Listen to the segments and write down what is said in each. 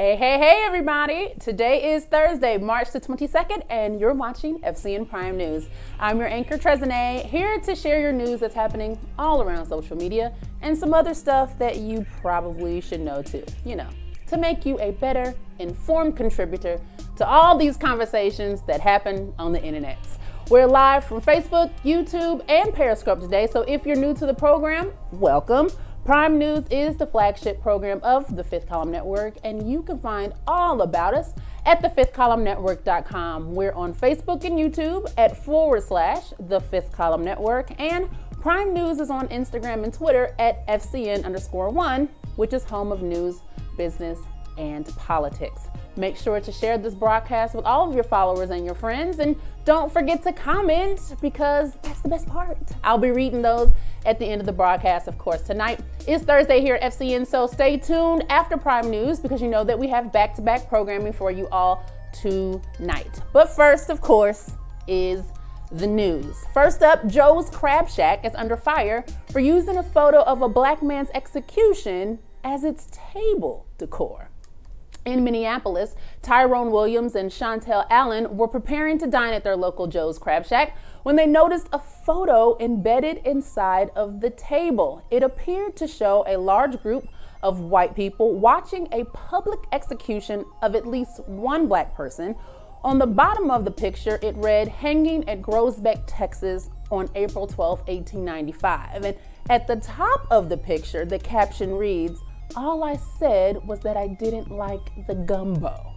Hey everybody! Today is Thursday, March the 22nd, and you're watching FCN Prime News. I'm your anchor, Trezene, here to share your news that's happening all around social media and some other stuff that you probably should know too, to make you a better informed contributor to all these conversations that happen on the internet. We're live from Facebook, YouTube, and Periscope today, so if you're new to the program, welcome. Prime News is the flagship program of the Fifth Column Network, and you can find all about us at thefifthcolumnnetwork.com. We're on Facebook and YouTube at / The Fifth Column Network, and Prime News is on Instagram and Twitter at FCN_1, which is home of news, business, and politics. Make sure to share this broadcast with all of your followers and your friends, and don't forget to comment because that's the best part. I'll be reading those at the end of the broadcast, of course. Tonight is Thursday here at FCN, so stay tuned after Prime News because you know that we have back-to-back programming for you all tonight. But first, of course, is the news. First up, Joe's Crab Shack is under fire for using a photo of a black man's execution as its table decor. In Minneapolis, Tyrone Williams and Chantel Allen were preparing to dine at their local Joe's Crab Shack when they noticed a photo embedded inside of the table. It appeared to show a large group of white people watching a public execution of at least one black person. On the bottom of the picture, it read, "Hanging at Groesbeck, Texas on April 12, 1895. And at the top of the picture, the caption reads, "All I said was that I didn't like the gumbo."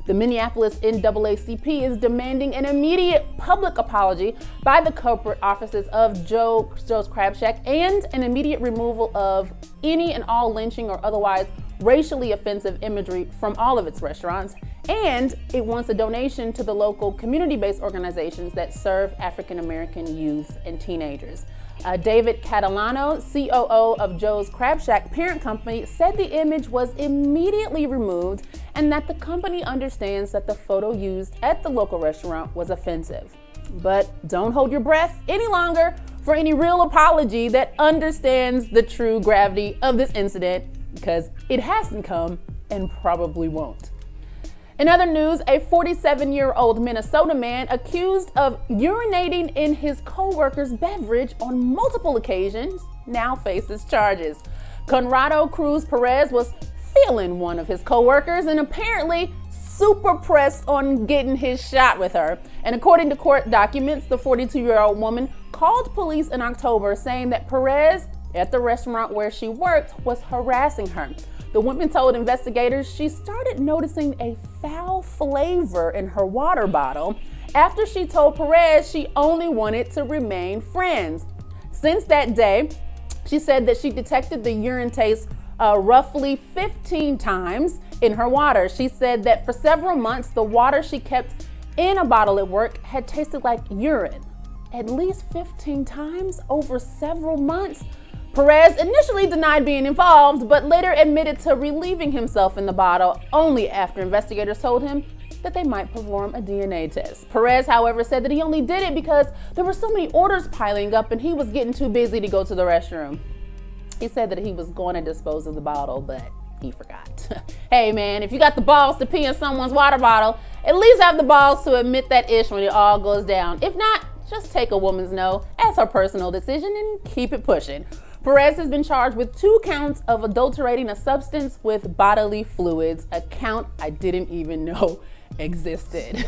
The Minneapolis NAACP is demanding an immediate public apology by the corporate offices of Joe's Crab Shack and an immediate removal of any and all lynching or otherwise racially offensive imagery from all of its restaurants. And it wants a donation to the local community-based organizations that serve African-American youth and teenagers. David Catalano, COO of Joe's Crab Shack parent company, said the image was immediately removed and that the company understands that the photo used at the local restaurant was offensive. But don't hold your breath any longer for any real apology that understands the true gravity of this incident, because it hasn't come and probably won't. In other news, a 47-year-old Minnesota man accused of urinating in his co-worker's beverage on multiple occasions now faces charges. Conrado Cruz Perez was feeling one of his co-workers and apparently super pressed on getting his shot with her. And according to court documents, the 42-year-old woman called police in October saying that Perez at the restaurant where she worked was harassing her. The woman told investigators she started noticing a foul flavor in her water bottle after she told Perez she only wanted to remain friends. Since that day, she said that she detected the urine taste roughly 15 times in her water. She said that for several months, the water she kept in a bottle at work had tasted like urine. At least 15 times over several months. Perez initially denied being involved, but later admitted to relieving himself in the bottle only after investigators told him that they might perform a DNA test. Perez, however, said that he only did it because there were so many orders piling up and he was getting too busy to go to the restroom. He said that he was going to dispose of the bottle, but he forgot. Hey man, if you got the balls to pee in someone's water bottle, at least have the balls to admit that ish when it all goes down. If not, just take a woman's no as her personal decision and keep it pushing. Perez has been charged with 2 counts of adulterating a substance with bodily fluids, a count I didn't even know existed.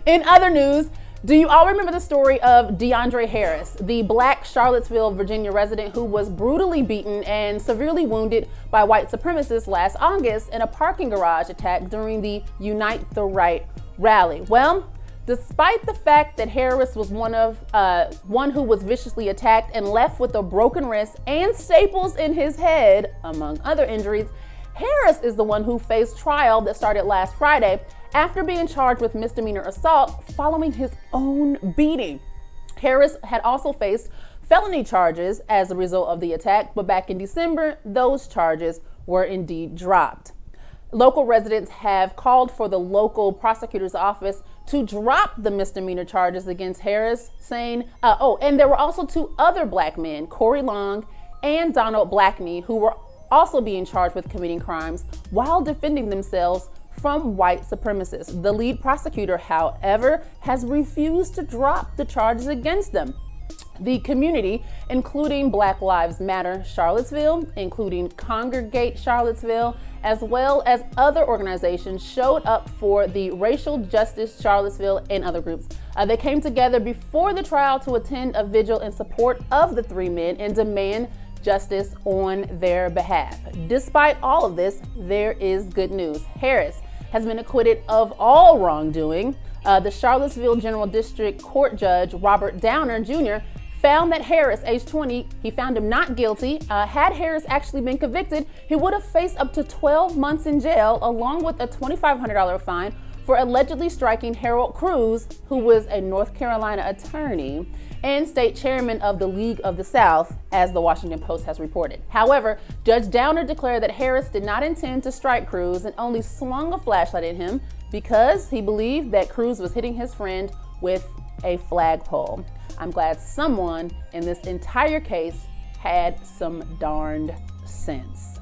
In other news, do you all remember the story of DeAndre Harris, the black Charlottesville, Virginia resident who was brutally beaten and severely wounded by white supremacists last August in a parking garage attack during the Unite the Right rally? Well, despite the fact that Harris was one who was viciously attacked and left with a broken wrist and staples in his head, among other injuries, Harris is the one who faced trial that started last Friday after being charged with misdemeanor assault following his own beating. Harris had also faced felony charges as a result of the attack, but back in December, those charges were indeed dropped. Local residents have called for the local prosecutor's office to drop the misdemeanor charges against Harris, saying, and there were also 2 other black men, Corey Long and Donald Blackney, who were also being charged with committing crimes while defending themselves from white supremacists. The lead prosecutor, however, has refused to drop the charges against them. The community, including Black Lives Matter Charlottesville, including Congregate Charlottesville, as well as other organizations, showed up for the Racial Justice Charlottesville and other groups. They came together before the trial to attend a vigil in support of the three men and demand justice on their behalf. Despite all of this, there is good news. Harris has been acquitted of all wrongdoing. The Charlottesville General District Court Judge Robert Downer Jr. found that Harris, age 20, he found him not guilty. Had Harris actually been convicted, he would have faced up to 12 months in jail, along with a $2,500 fine for allegedly striking Harold Cruz, who was a North Carolina attorney and state chairman of the League of the South, as the Washington Post has reported. However, Judge Downer declared that Harris did not intend to strike Cruz and only swung a flashlight at him because he believed that Cruz was hitting his friend with a flagpole. I'm glad someone in this entire case had some darned sense.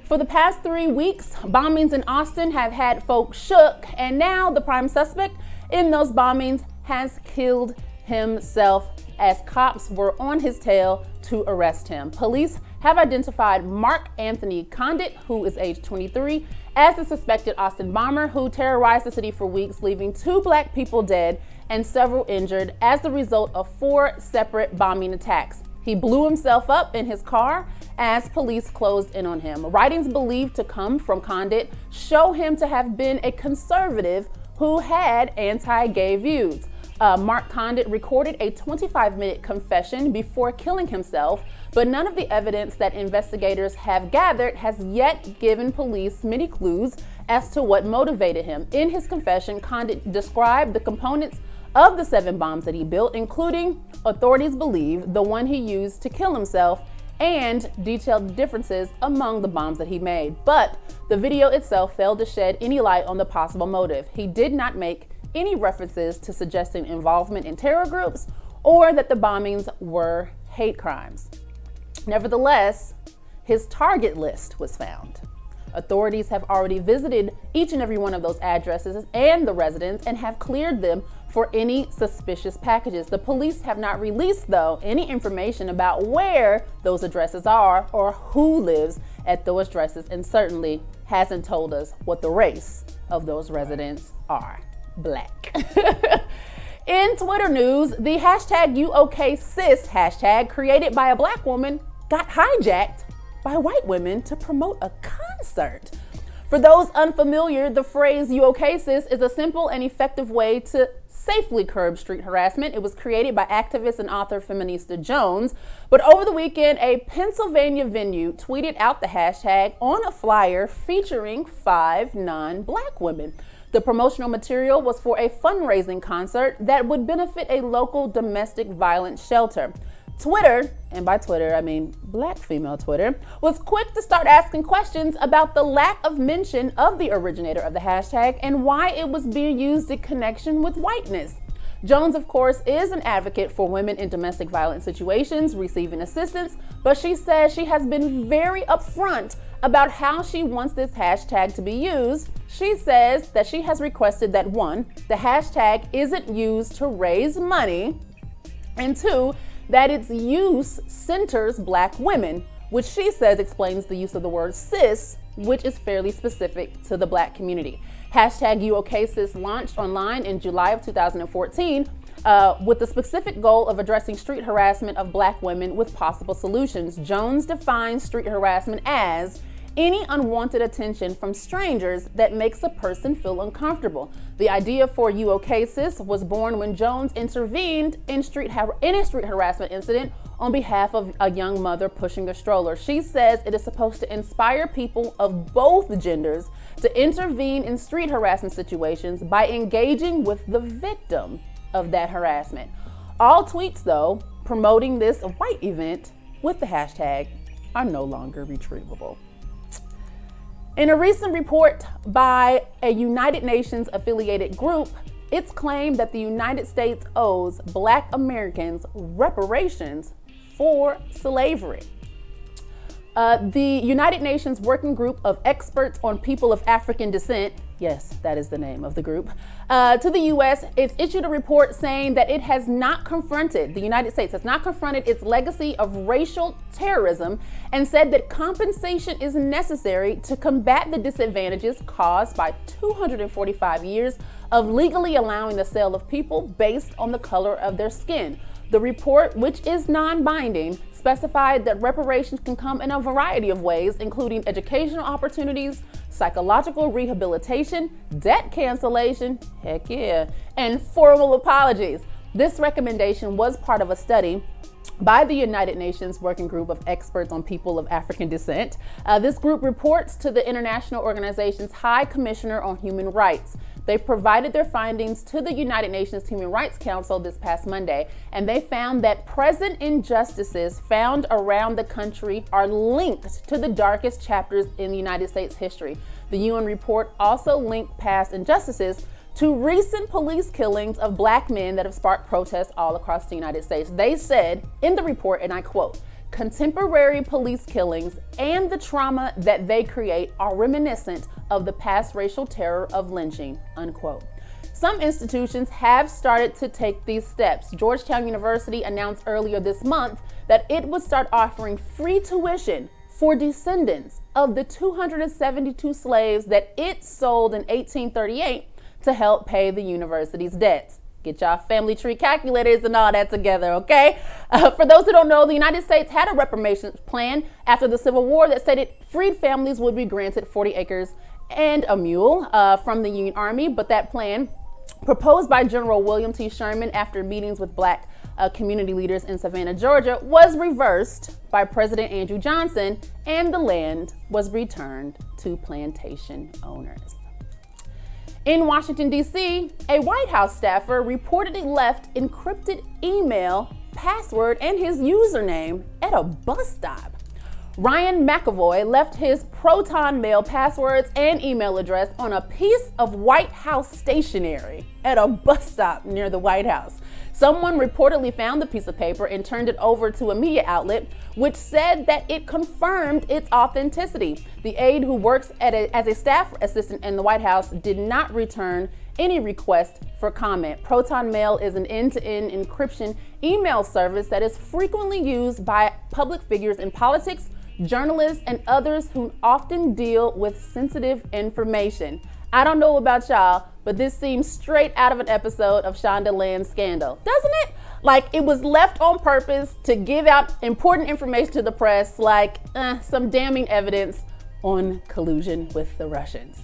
For the past 3 weeks, bombings in Austin have had folks shook, and now the prime suspect in those bombings has killed himself as cops were on his tail to arrest him. Police have identified Mark Anthony Condit, who is age 23, as the suspected Austin bomber who terrorized the city for weeks, leaving 2 Black people dead and several injured as the result of 4 separate bombing attacks. He blew himself up in his car as police closed in on him. Writings believed to come from Condit show him to have been a conservative who had anti-gay views. Mark Condit recorded a 25-minute confession before killing himself, but none of the evidence that investigators have gathered has yet given police many clues as to what motivated him. In his confession, Condit described the components of the 7 bombs that he built, including, authorities believe, the one he used to kill himself, and detailed the differences among the bombs that he made. But the video itself failed to shed any light on the possible motive. He did not make any references to suggesting involvement in terror groups or that the bombings were hate crimes. Nevertheless, his target list was found. Authorities have already visited each and every one of those addresses and the residents and have cleared them for any suspicious packages. The police have not released, though, any information about where those addresses are or who lives at those addresses, and certainly hasn't told us what the race of those residents are. Black. In Twitter news, the hashtag #UOKSis hashtag created by a Black woman got hijacked by white women to promote a concert. For those unfamiliar, the phrase #UOKSis is a simple and effective way to safely curb street harassment. It was created by activist and author Feminista Jones, but over the weekend, a Pennsylvania venue tweeted out the hashtag on a flyer featuring 5 non-Black women. The promotional material was for a fundraising concert that would benefit a local domestic violence shelter. Twitter, and by Twitter I mean Black female Twitter, was quick to start asking questions about the lack of mention of the originator of the hashtag and why it was being used in connection with whiteness. Jones, of course, is an advocate for women in domestic violence situations receiving assistance, but she says she has been very upfront about how she wants this hashtag to be used. She says that she has requested that 1, the hashtag isn't used to raise money, and 2, that its use centers Black women, which she says explains the use of the word cis, which is fairly specific to the Black community. Hashtag #UOKSis launched online in July of 2014 with the specific goal of addressing street harassment of Black women with possible solutions. Jones defines street harassment as any unwanted attention from strangers that makes a person feel uncomfortable. The idea for #UOKSis was born when Jones intervened in a street harassment incident on behalf of a young mother pushing a stroller. She says it is supposed to inspire people of both genders to intervene in street harassment situations by engaging with the victim of that harassment. All tweets, though, promoting this white event with the hashtag are no longer retrievable. In a recent report by a United Nations affiliated group, it's claimed that the United States owes Black Americans reparations for slavery. The United Nations Working Group of Experts on People of African Descent, yes, that is the name of the group, to the U.S., it's issued a report saying that it has not confronted, the United States has not confronted its legacy of racial terrorism and said that compensation is necessary to combat the disadvantages caused by 245 years of legally allowing the sale of people based on the color of their skin. The report, which is non-binding, specified that reparations can come in a variety of ways, including educational opportunities, psychological rehabilitation, debt cancellation, heck yeah, and formal apologies. This recommendation was part of a study by the United Nations Working Group of Experts on People of African Descent. This group reports to the International Organization's High Commissioner on Human Rights. They provided their findings to the United Nations Human Rights Council this past Monday, and they found that present injustices found around the country are linked to the darkest chapters in the United States history. The UN report also linked past injustices to recent police killings of Black men that have sparked protests all across the United States. They said in the report, and I quote, "Contemporary police killings and the trauma that they create are reminiscent of the past racial terror of lynching," unquote. Some institutions have started to take these steps. Georgetown University announced earlier this month that it would start offering free tuition for descendants of the 272 slaves that it sold in 1838 to help pay the university's debts. Get y'all family tree calculators and all that together, okay? For those who don't know, the United States had a reparations plan after the Civil War that stated freed families would be granted 40 acres and a mule from the Union Army, but that plan, proposed by General William T. Sherman after meetings with Black community leaders in Savannah, Georgia, was reversed by President Andrew Johnson, and the land was returned to plantation owners. In Washington, D.C., a White House staffer reportedly left encrypted email, password, and his username at a bus stop. Ryan McAvoy left his Proton Mail passwords and email address on a piece of White House stationery at a bus stop near the White House. Someone reportedly found the piece of paper and turned it over to a media outlet, which said that it confirmed its authenticity. The aide, who works as a staff assistant in the White House, did not return any request for comment. Proton Mail is an end-to-end encryption email service that is frequently used by public figures in politics, journalists, and others who often deal with sensitive information. I don't know about y'all, but this seems straight out of an episode of Shonda Land's Scandal, doesn't it? Like it was left on purpose to give out important information to the press, like some damning evidence on collusion with the Russians.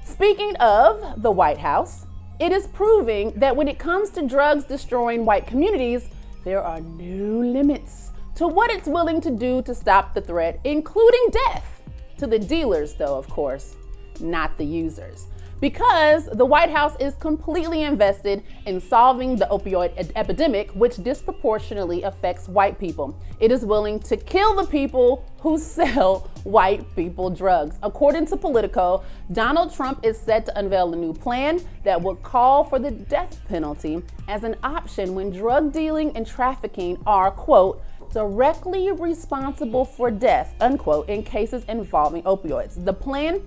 Speaking of the White House, it is proving that when it comes to drugs destroying white communities, there are no limits to what it's willing to do to stop the threat, including death. To the dealers, though, of course, not the users. Because the White House is completely invested in solving the opioid epidemic, which disproportionately affects white people. It is willing to kill the people who sell white people drugs. According to Politico, Donald Trump is set to unveil a new plan that would call for the death penalty as an option when drug dealing and trafficking are, quote, directly responsible for death, unquote, in cases involving opioids. The plan,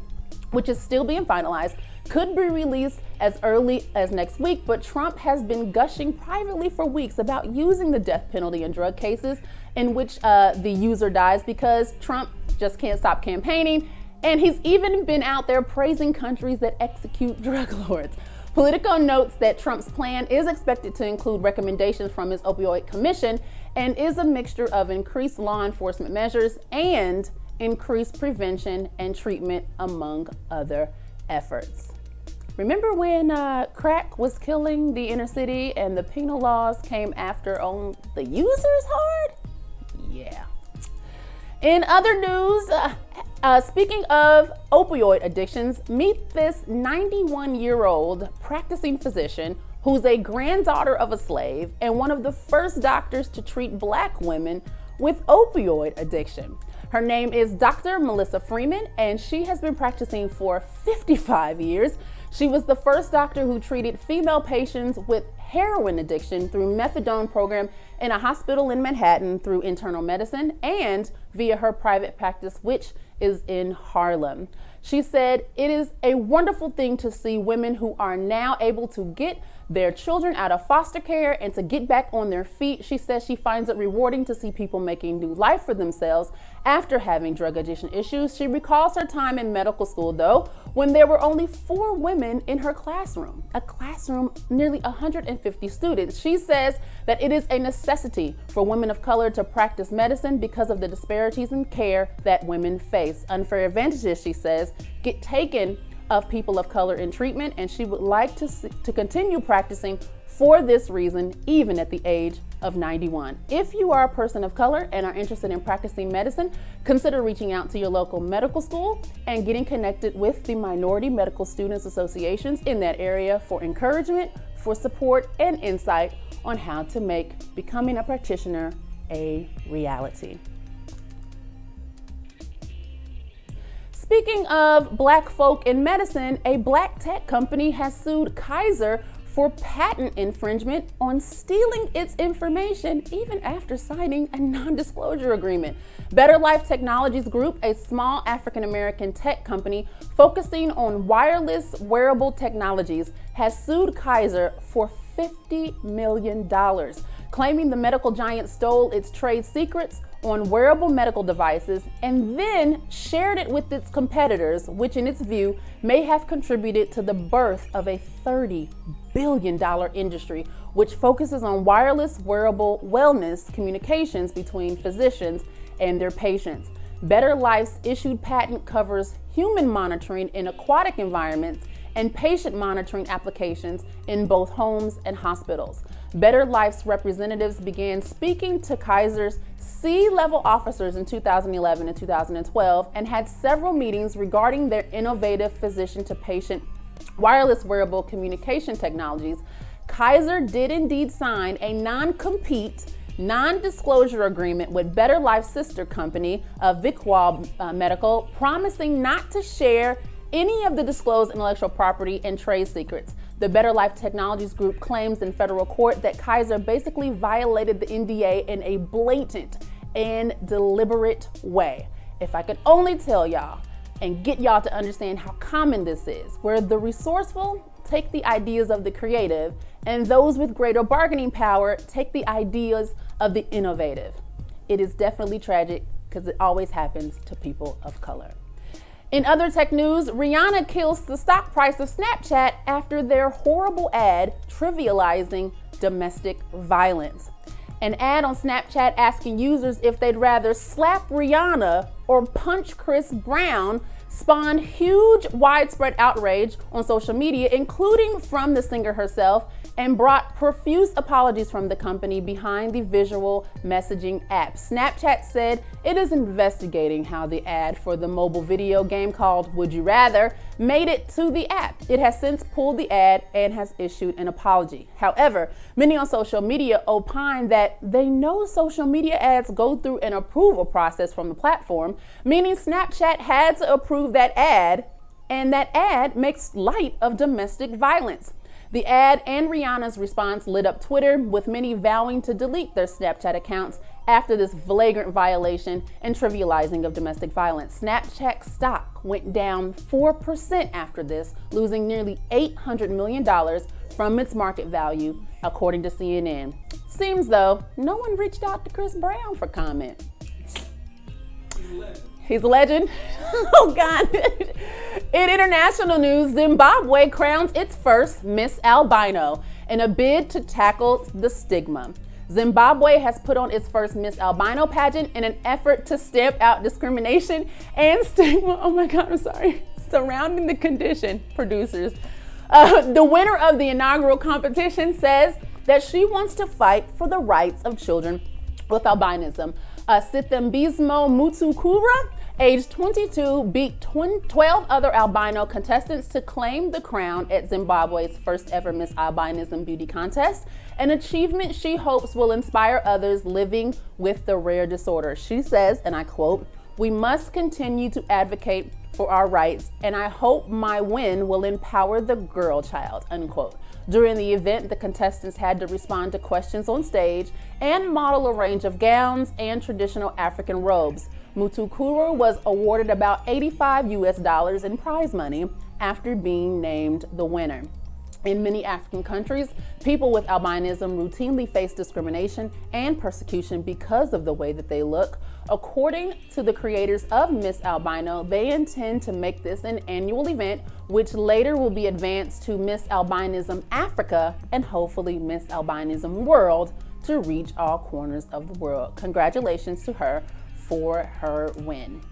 which is still being finalized, could be released as early as next week, but Trump has been gushing privately for weeks about using the death penalty in drug cases in which the user dies, because Trump just can't stop campaigning, and he's even been out there praising countries that execute drug lords. Politico notes that Trump's plan is expected to include recommendations from his opioid commission and is a mixture of increased law enforcement measures and increased prevention and treatment, among other efforts. Remember when crack was killing the inner city and the penal laws came after on the users hard? Yeah. In other news, speaking of opioid addictions, meet this 91-year-old practicing physician who's a granddaughter of a slave and one of the first doctors to treat Black women with opioid addiction. Her name is Dr. Melissa Freeman, and she has been practicing for 55 years. She was the first doctor who treated female patients with heroin addiction through methadone program in a hospital in Manhattan through internal medicine and via her private practice, which is in Harlem. She said, "It is a wonderful thing to see women who are now able to get their children out of foster care and to get back on their feet." She says she finds it rewarding to see people making new life for themselves after having drug addiction issues. She recalls her time in medical school, though, when there were only 4 women in her classroom, a classroom nearly 150 students. She says that it is a necessity for women of color to practice medicine because of the disparities in care that women face. Unfair advantages, she says, get taken of people of color in treatment, and she would like to continue practicing for this reason, even at the age of 91. If you are a person of color and are interested in practicing medicine, consider reaching out to your local medical school and getting connected with the Minority Medical Students Associations in that area for encouragement, for support, and insight on how to make becoming a practitioner a reality. Speaking of black folk in medicine, a black tech company has sued Kaiser for patent infringement on stealing its information even after signing a non-disclosure agreement. Better Life Technologies Group, a small African-American tech company focusing on wireless wearable technologies, has sued Kaiser for $50 million, claiming the medical giant stole its trade secrets on wearable medical devices and then shared it with its competitors, which in its view may have contributed to the birth of a $30 billion industry, which focuses on wireless wearable wellness communications between physicians and their patients. Better Life's issued patent covers human monitoring in aquatic environments and patient monitoring applications in both homes and hospitals. Better Life's representatives began speaking to Kaiser's C-level officers in 2011 and 2012 and had several meetings regarding their innovative physician-to-patient wireless wearable communication technologies. Kaiser did indeed sign a non-compete, non-disclosure agreement with Better Life's sister company, Vikwal Medical, promising not to share any of the disclosed intellectual property and trade secrets. The Better Life Technologies Group claims in federal court that Kaiser basically violated the NDA in a blatant and deliberate way. If I could only tell y'all and get y'all to understand how common this is, where the resourceful take the ideas of the creative and those with greater bargaining power take the ideas of the innovative. It is definitely tragic because it always happens to people of color. In other tech news, Rihanna kills the stock price of Snapchat after their horrible ad trivializing domestic violence. An ad on Snapchat asking users if they'd rather slap Rihanna or punch Chris Brown spawned huge widespread outrage on social media, including from the singer herself, and brought profuse apologies from the company behind the visual messaging app. Snapchat said it is investigating how the ad for the mobile video game called Would You Rather made it to the app. It has since pulled the ad and has issued an apology. However, many on social media opine that they know social media ads go through an approval process from the platform, meaning Snapchat had to approve that ad, and that ad makes light of domestic violence. The ad and Rihanna's response lit up Twitter, with many vowing to delete their Snapchat accounts after this flagrant violation and trivializing of domestic violence. Snapchat stock went down 4% after this, losing nearly $800 million from its market value, according to CNN. Seems though no one reached out to Chris Brown for comment. He's a legend. Oh God. In international news, Zimbabwe crowns its first Miss Albino in a bid to tackle the stigma. Zimbabwe has put on its first Miss Albino pageant in an effort to stamp out discrimination and stigma, oh my God, I'm sorry, surrounding the condition. Producers. The winner of the inaugural competition says that she wants to fight for the rights of children with albinism. Sithembismo Mutukura, age 22, beat 12 other albino contestants to claim the crown at Zimbabwe's first ever Miss Albinism beauty contest, an achievement she hopes will inspire others living with the rare disorder. She says, and I quote, "We must continue to advocate for our rights, and I hope my win will empower the girl child," unquote. During the event, the contestants had to respond to questions on stage and model a range of gowns and traditional African robes. Mutukuru was awarded about $85 in prize money after being named the winner. In many African countries, people with albinism routinely face discrimination and persecution because of the way that they look. According to the creators of Miss Albino, they intend to make this an annual event, which later will be advanced to Miss Albinism Africa and hopefully Miss Albinism World to reach all corners of the world. Congratulations to her for her win.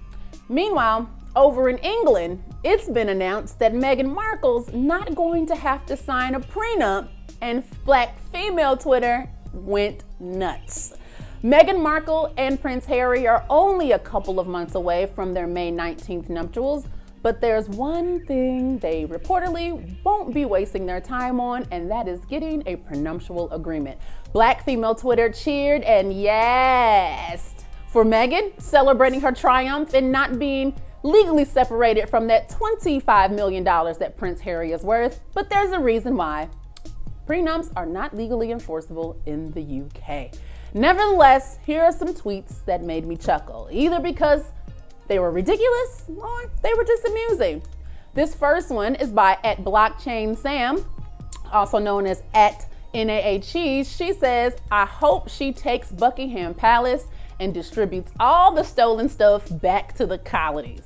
Meanwhile, over in England, it's been announced that Meghan Markle's not going to have to sign a prenup, and Black female Twitter went nuts. Meghan Markle and Prince Harry are only a couple of months away from their May 19th nuptials, but there's one thing they reportedly won't be wasting their time on, and that is getting a prenuptial agreement. Black female Twitter cheered and yes for Meghan, celebrating her triumph in not being legally separated from that $25 million that Prince Harry is worth, but there's a reason why. Prenups are not legally enforceable in the UK. Nevertheless, here are some tweets that made me chuckle, either because they were ridiculous or they were just amusing. This first one is by @BlockchainSam, also known as @NAACheese. She says, I hope she takes Buckingham Palace and distributes all the stolen stuff back to the colonies.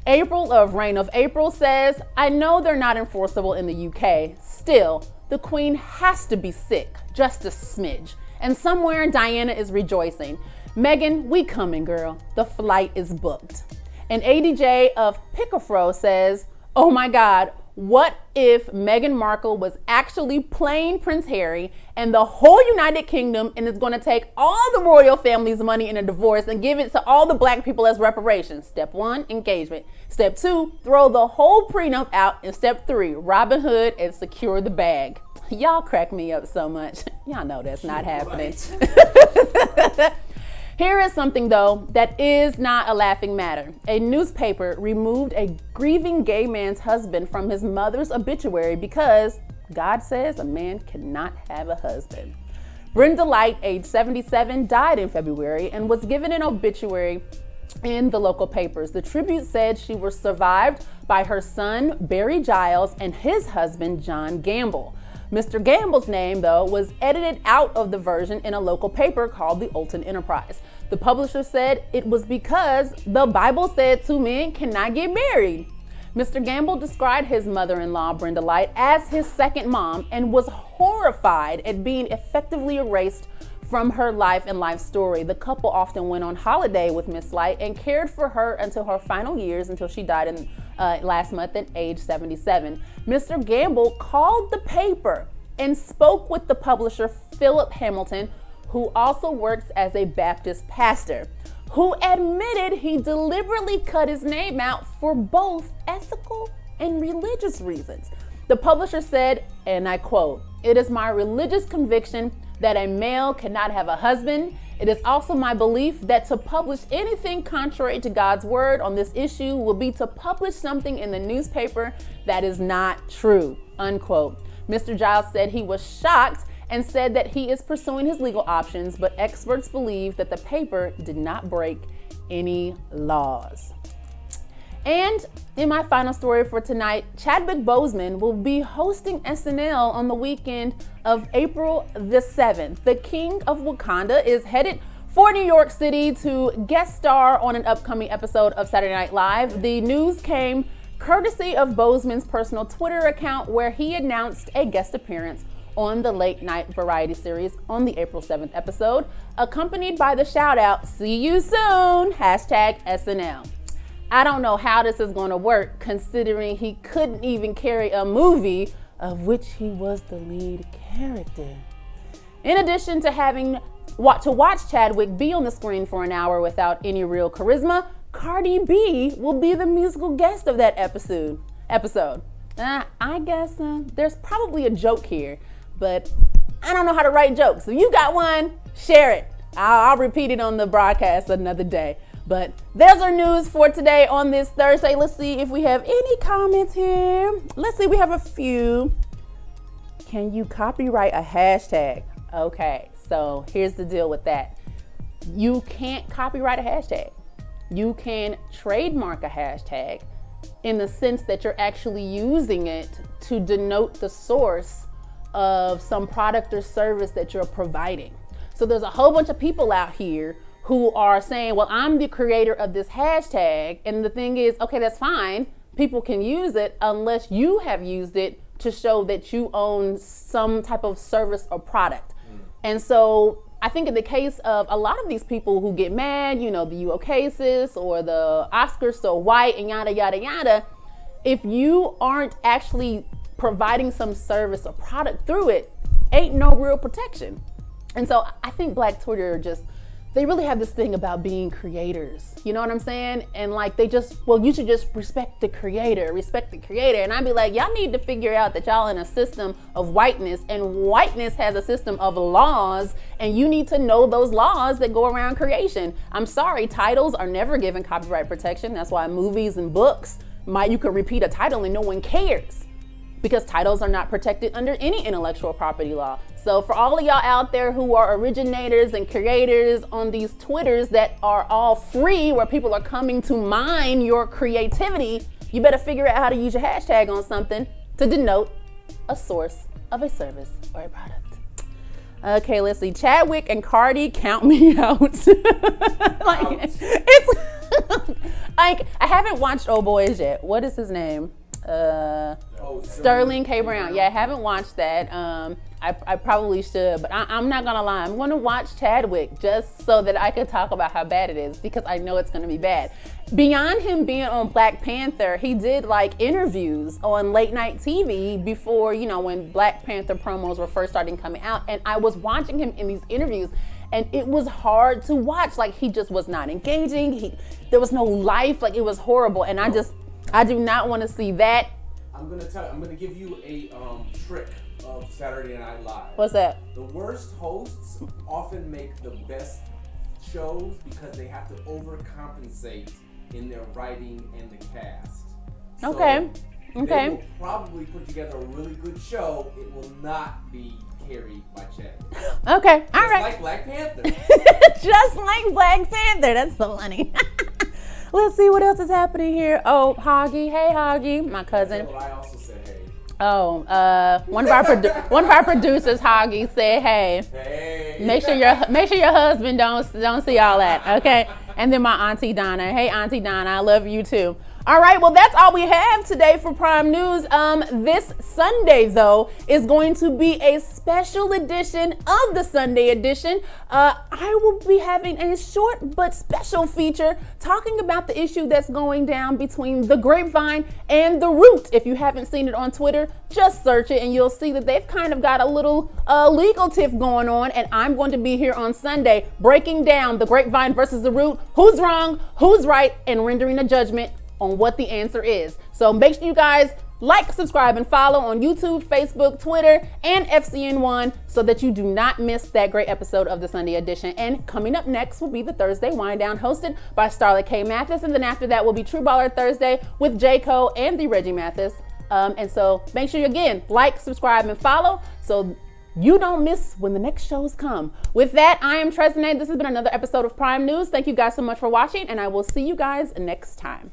April of Reign of April says, I know they're not enforceable in the UK. Still, the Queen has to be sick, just a smidge. And somewhere Diana is rejoicing. Meghan, we coming, girl. The flight is booked. And ADJ of Pickafro says, oh my God, what if Meghan Markle was actually playing Prince Harry and the whole United Kingdom and is going to take all the royal family's money in a divorce and give it to all the Black people as reparations? Step 1, engagement. Step 2, throw the whole prenup out. And step 3, Robin Hood and secure the bag. Y'all crack me up so much. Y'all know that's not happening. Right. Here is something, though, that is not a laughing matter. A newspaper removed a grieving gay man's husband from his mother's obituary because God says a man cannot have a husband. Brenda Light, age 77, died in February and was given an obituary in the local papers. The tribute said she was survived by her son, Barry Giles, and his husband, John Gamble. Mr. Gamble's name, though, was edited out of the version in a local paper called the Olton Enterprise. The publisher said it was because the Bible said two men cannot get married. Mr. Gamble described his mother-in-law, Brenda Light, as his second mom and was horrified at being effectively erased from her life and life story. The couple often went on holiday with Miss Light and cared for her until her final years, until she died in last month at age 77. Mr. Gamble called the paper and spoke with the publisher, Philip Hamilton, who also works as a Baptist pastor, who admitted he deliberately cut his name out for both ethical and religious reasons. The publisher said, and I quote, "It is my religious conviction that a male cannot have a husband. It is also my belief that to publish anything contrary to God's word on this issue will be to publish something in the newspaper that is not true," unquote. Mr. Giles said he was shocked and said that he is pursuing his legal options, but experts believe that the paper did not break any laws. And in my final story for tonight, Chadwick Boseman will be hosting SNL on the weekend of April the 7th. The King of Wakanda is headed for New York City to guest star on an upcoming episode of Saturday Night Live. The news came courtesy of Boseman's personal Twitter account, where he announced a guest appearance on the late night variety series on the April 7th episode, accompanied by the shout out, "See you soon, #SNL. I don't know how this is going to work, considering he couldn't even carry a movie of which he was the lead character. In addition to having to watch Chadwick be on the screen for an hour without any real charisma, Cardi B will be the musical guest of that episode. I guess there's probably a joke here, but I don't know how to write jokes. If you got one, share it. I'll repeat it on the broadcast another day. But there's our news for today on this Thursday. Let's see if we have any comments here. Let's see, we have a few. can you copyright a hashtag? Okay, so here's the deal with that. You can't copyright a hashtag. You can trademark a hashtag in the sense that you're actually using it to denote the source of some product or service that you're providing. So there's a whole bunch of people out here who are saying, well, I'm the creator of this hashtag. And the thing is, okay, that's fine. People can use it unless you have used it to show that you own some type of service or product. And so I think in the case of a lot of these people who get mad, you know, the UO cases or the Oscars so white and yada, yada, yada, if you aren't actually providing some service or product through it, ain't no real protection. And so I think Black Twitter just, they really have this thing about being creators. You know what I'm saying? And like they just, well, you should just respect the creator, respect the creator. And I'd be like, y'all need to figure out that y'all in a system of whiteness, and whiteness has a system of laws, and you need to know those laws that go around creation. I'm sorry, titles are never given copyright protection. That's why movies and books, you could repeat a title and no one cares, because titles are not protected under any intellectual property law. So for all of y'all out there who are originators and creators on these Twitters that are all free, where people are coming to mine your creativity, you better figure out how to use your hashtag on something to denote a source of a service or a product. Okay, let's see. Chadwick and Cardi, count me out. Like, it's like, I haven't watched Old Boys yet. What is his name? Sterling K. Brown. Yeah, I haven't watched that. I probably should, but I'm not gonna lie. I'm gonna watch Chadwick just so that I could talk about how bad it is, because I know it's gonna be bad. Beyond him being on Black Panther, he did like interviews on late night TV before, you know, when Black Panther promos were first starting coming out. And I was watching him in these interviews, and it was hard to watch. Like, he just was not engaging. There was no life. Like, it was horrible. And I do not want to see that. I'm gonna give you a trick of Saturday Night Live. What's that? The worst hosts often make the best shows because they have to overcompensate in their writing and the cast. So okay. They will probably put together a really good show. It will not be carried by Chadwick. Okay, all right. Just like Black Panther. Just like Black Panther. That's so funny. Let's see what else is happening here. Oh, Hoggy. Hey, Hoggy, my cousin. Well, I also said hey. Oh, one of our producers, Hoggy, said hey. Hey. Make sure your husband don't see all that, okay? And then my Auntie Donna. Hey, Auntie Donna, I love you too. All right, well, that's all we have today for Prime News. This Sunday, though, is going to be a special edition of the Sunday edition. I will be having a short but special feature talking about the issue that's going down between the Grapevine and the Root. If you haven't seen it on Twitter, just search it and you'll see that they've kind of got a little legal tiff going on. And I'm going to be here on Sunday breaking down the Grapevine versus the Root, who's wrong, who's right, and rendering a judgment on what the answer is. So make sure you guys like, subscribe, and follow on YouTube, Facebook, Twitter, and FCN One so that you do not miss that great episode of the Sunday edition. And coming up next will be the Thursday Wind Down, hosted by Starla K. Mathis. And then after that will be True Baller Thursday with J. Cole and the Reggie Mathis. And so make sure you, again, like, subscribe, and follow so you don't miss when the next shows come. With that, I am Tresnay. This has been another episode of Prime News. Thank you guys so much for watching, and I will see you guys next time.